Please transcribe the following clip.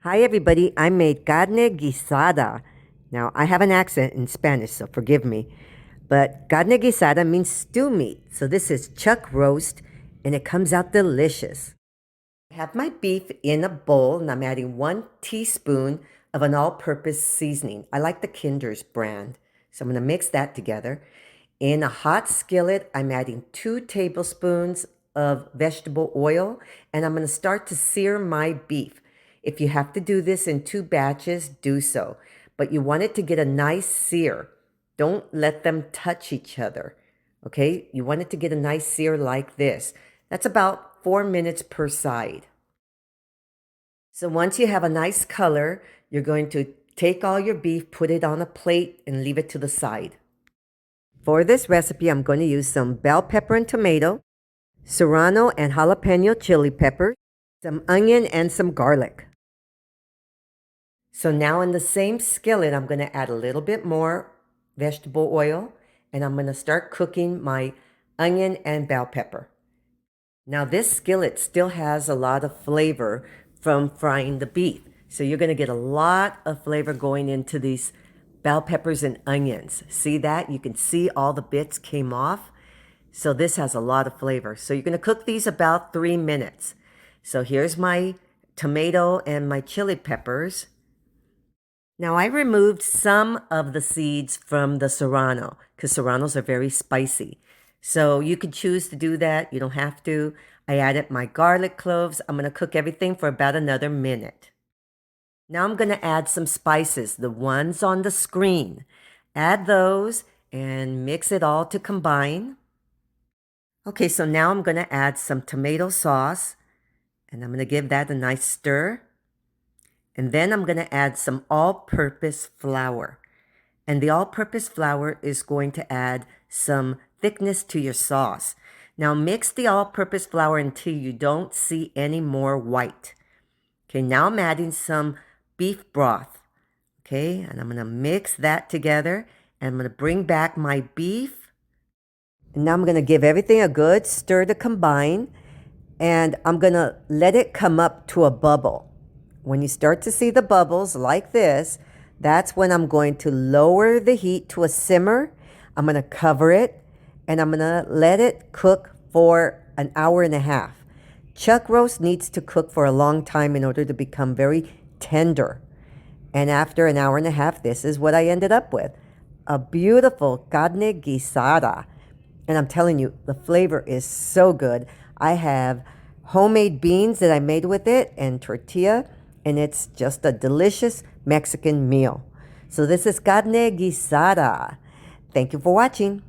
Hi everybody, I made carne guisada. Now I have an accent in Spanish, so forgive me. But carne guisada means stew meat. So this is chuck roast and it comes out delicious. I have my beef in a bowl and I'm adding 1 teaspoon of an all-purpose seasoning. I like the Kinder's brand. So I'm going to mix that together. In a hot skillet, I'm adding 2 tablespoons of vegetable oil and I'm going to start to sear my beef. If you have to do this in 2 batches, do so. But you want it to get a nice sear. Don't let them touch each other. Okay? You want it to get a nice sear like this. That's about 4 minutes per side. So once you have a nice color, you're going to take all your beef, put it on a plate, and leave it to the side. For this recipe, I'm going to use some bell pepper and tomato, serrano and jalapeno chili peppers, some onion, and some garlic. So now in the same skillet, I'm going to add a little bit more vegetable oil, and I'm going to start cooking my onion and bell pepper. Now this skillet still has a lot of flavor from frying the beef. So you're going to get a lot of flavor going into these bell peppers and onions. See that? You can see all the bits came off. So this has a lot of flavor. So you're going to cook these about 3 minutes. So here's my tomato and my chili peppers. Now I removed some of the seeds from the serrano because serranos are very spicy. So you could choose to do that. You don't have to. I added my garlic cloves. I'm going to cook everything for about another minute. Now I'm going to add some spices, the ones on the screen. Add those and mix it all to combine. Okay, so now I'm going to add some tomato sauce and I'm going to give that a nice stir. And then I'm going to add some all-purpose flour. And the all-purpose flour is going to add some thickness to your sauce. Now mix the all-purpose flour until you don't see any more white. Okay, now I'm adding some beef broth. Okay, and I'm going to mix that together. And I'm going to bring back my beef. And now I'm going to give everything a good stir to combine. And I'm going to let it come up to a bubble. When you start to see the bubbles like this, that's when I'm going to lower the heat to a simmer. I'm going to cover it and I'm going to let it cook for an hour and a half. Chuck roast needs to cook for a long time in order to become very tender. And after an hour and a half, this is what I ended up with. A beautiful carne guisada. And I'm telling you, the flavor is so good. I have homemade beans that I made with it and tortilla. And it's just a delicious Mexican meal. So this is carne guisada. Thank you for watching.